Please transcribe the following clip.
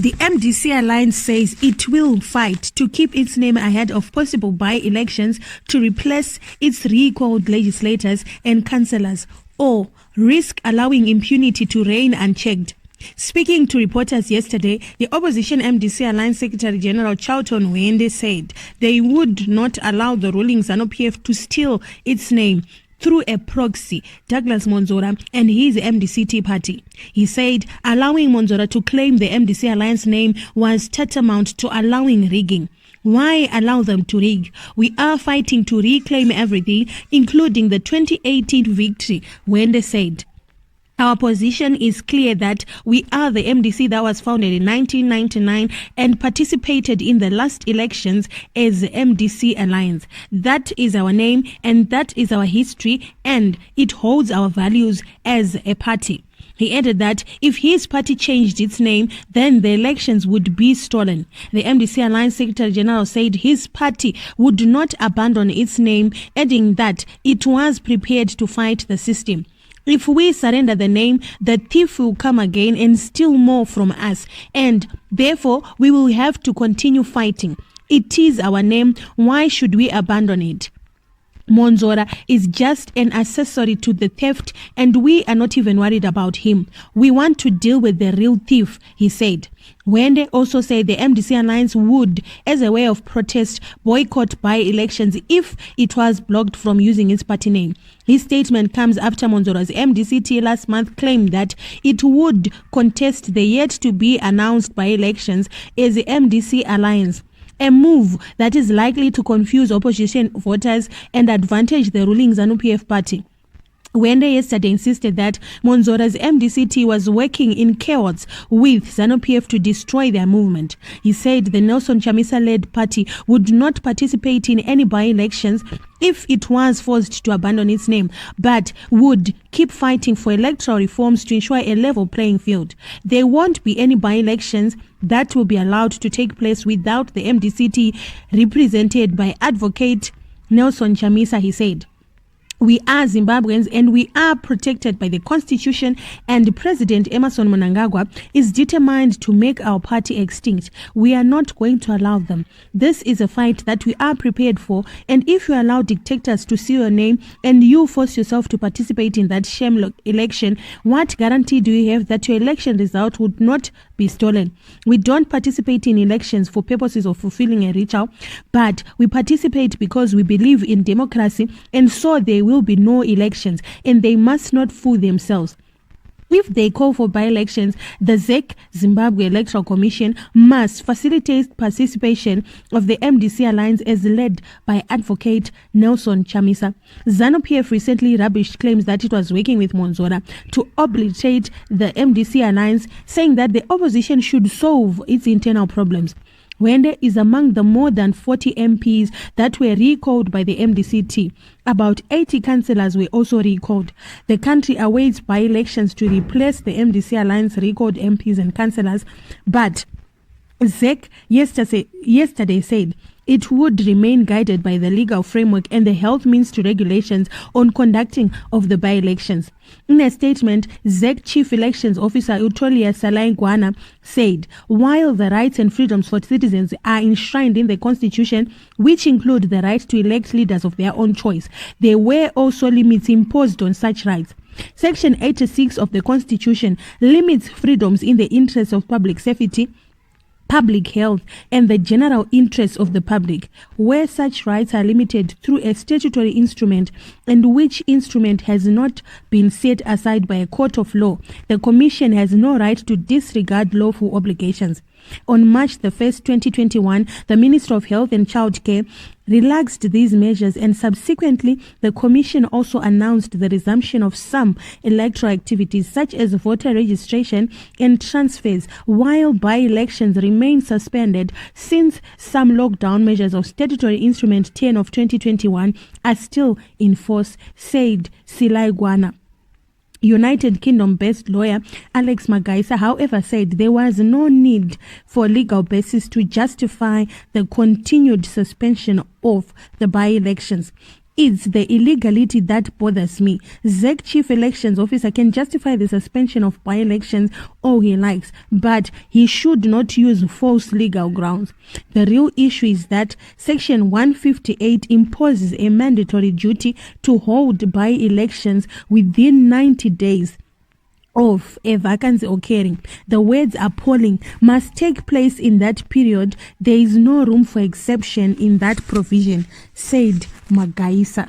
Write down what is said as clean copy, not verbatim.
The MDC Alliance says it will fight to keep its name ahead of possible by-elections to replace its recalled legislators and councillors, or risk allowing impunity to reign unchecked. Speaking to reporters yesterday, the opposition MDC Alliance Secretary General Charlton Hwende said they would not allow the ruling ZANU-PF to steal its name through a proxy, Douglas Monzora and his MDC party. He said allowing Monzora to claim the MDC Alliance name was tantamount to allowing rigging. Why allow them to rig? We are fighting to reclaim everything, including the 2018 victory, Hwende said. Our position is clear that we are the MDC that was founded in 1999 and participated in the last elections as the MDC Alliance. That is our name and that is our history, and it holds our values as a party. He added that if his party changed its name, then the elections would be stolen. The MDC Alliance Secretary General said his party would not abandon its name, adding that it was prepared to fight the system. If we surrender the name, the thief will come again and steal more from us, and therefore we will have to continue fighting. It is our name. Why should we abandon it? Monzora is just an accessory to the theft, and we are not even worried about him. We want to deal with the real thief, he said. Hwende also said the MDC Alliance would, as a way of protest, boycott by-elections if it was blocked from using its party name. His statement comes after Monzora's MDCT last month claimed that it would contest the yet-to-be-announced by-elections as the MDC Alliance, a move that is likely to confuse opposition voters and advantage the ruling ZANU-PF party. Hwende yesterday insisted that Monzora's MDCT was working in chaos with ZANU-PF to destroy their movement. He said the Nelson Chamisa-led party would not participate in any by-elections if it was forced to abandon its name, but would keep fighting for electoral reforms to ensure a level playing field. There won't be any by-elections that will be allowed to take place without the MDCT represented by Advocate Nelson Chamisa, he said. We are Zimbabweans and we are protected by the Constitution, and President Emmerson Mnangagwa is determined to make our party extinct. We are not going to allow them. This is a fight that we are prepared for, and if you allow dictators to see your name and you force yourself to participate in that sham election, what guarantee do you have that your election result would not be stolen? We don't participate in elections for purposes of fulfilling a ritual, but we participate because we believe in democracy, and so there will be no elections, and they must not fool themselves. If they call for by-elections, the ZEC, Zimbabwe Electoral Commission, must facilitate participation of the MDC Alliance as led by Advocate Nelson Chamisa. ZANU-PF recently rubbished claims that it was working with Monzora to obliterate the MDC Alliance, saying that the opposition should solve its internal problems. Hwende is among the more than 40 MPs that were recalled by the MDCT. About 80 councillors were also recalled. The country awaits by-elections to replace the MDC Alliance recalled MPs and councillors, but ZEC yesterday said it would remain guided by the legal framework and the health ministry regulations on conducting of the by-elections. In a statement, ZEC Chief Elections Officer Utolia Salaigwana said, while the rights and freedoms for citizens are enshrined in the Constitution, which include the right to elect leaders of their own choice, there were also limits imposed on such rights. Section 86 of the Constitution limits freedoms in the interest of public safety, public health, and the general interests of the public, where such rights are limited through a statutory instrument and which instrument has not been set aside by a court of law. The Commission has no right to disregard lawful obligations. On March the 1st, 2021, the Minister of Health and Child Care relaxed these measures, and subsequently the Commission also announced the resumption of some electoral activities such as voter registration and transfers, while by-elections remain suspended since some lockdown measures of Statutory Instrument 10 of 2021 are still in force, said Silaigwana. United Kingdom-based lawyer Alex Magaisa, however, said there was no need for legal basis to justify the continued suspension of the by-elections. It's the illegality that bothers me. ZEC Chief Elections Officer can justify the suspension of by-elections all he likes, but he should not use false legal grounds. The real issue is that Section 158 imposes a mandatory duty to hold by-elections within 90 days of a vacancy occurring. The words appalling must take place in that period. There is no room for exception in that provision, said Magaisa.